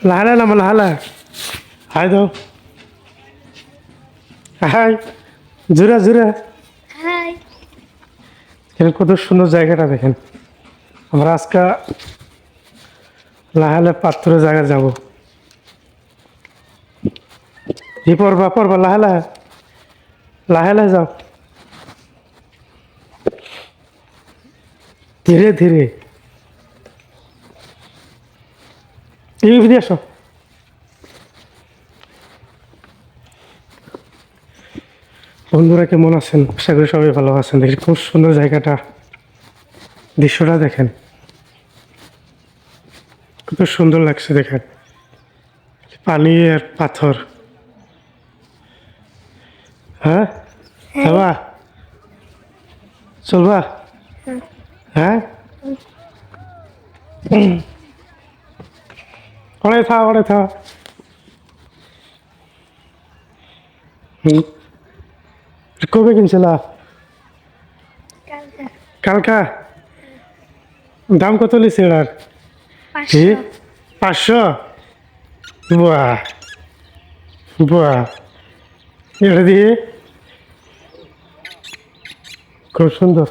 লাহালা নামো লাহালা। হাই দাও, হাই, জোরে জোরে। হাই। এখানে কত সুন্দর জায়গাটা দেখেন। আমরা আজকে লাহালে পাত্র জায়গা যাব। জি পড়বা পড়বা লাহালা, লাহালা যাও, ধীরে ধীরে। এই ফিরে আসো। বন্ধুরা কেমন আছেন? আশা করি সবাই ভালো আছেন। দেখি খুব সুন্দর জায়গাটা, দৃশ্যটা দেখেন, কত সুন্দর লাগছে দেখেন। পানি আর পাথর। হ্যাঁ যাবা, চলবা? হ্যাঁ অনেক থা অনেক থা। কবে কিনছিলা? কালকে কালকা। দাম কত নিছে এটার? কি 500। 500? বাহ বাহ, এটা দিয়ে খুব সুন্দর।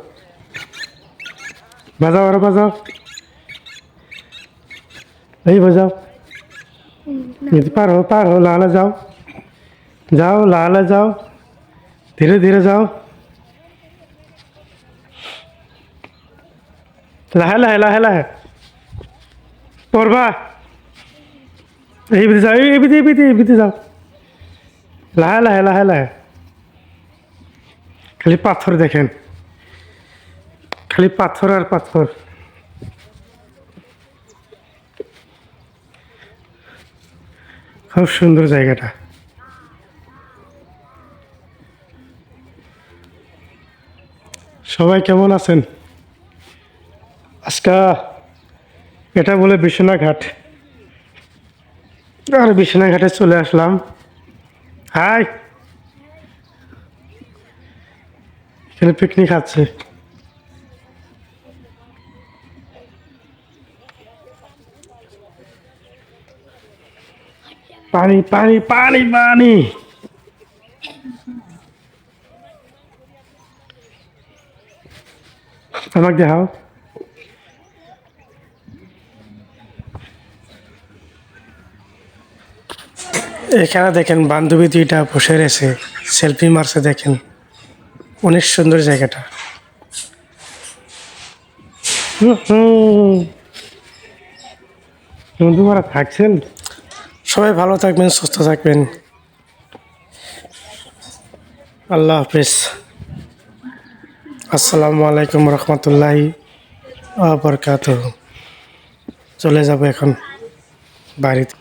বাজাও আরো বাজাও, এই বাজাও। পারো পারো, লালা যাও, যাও লালা যাও, ধীরে ধীরে যাও, লাহে লাহে লাহে লাহে পড়বা। এই বিধি যাও, এই বিধি বিধি বিধি যাও, লাহে লাহে লাহে লাহে। খালি পাথর দেখেন, খালি পাথর আর পাথর। খুব সুন্দর জায়গাটা। সবাই কেমন আছেন? আজকে এটা বলে বিশ্বনাঘাট, আর বিশ্বনাঘাটে চলে আসলাম। হাই, এখানে পিকনিক আছে। পানি পানি পানি পানি। আমাকে দেখাও। এখানে দেখেন বান্ধবী দুইটা বসে রয়েছে, সেলফি মারছে দেখেন। অনেক সুন্দর জায়গাটা। বন্ধুরা থাকছেন, সবাই ভালো থাকবেন, সুস্থ থাকবেন। আল্লাহ হাফিজ। আসসালামু আলাইকুম রহমতুল্লাহি ওয়া বারাকাতুহু। চলে যাব এখন বাড়িতে।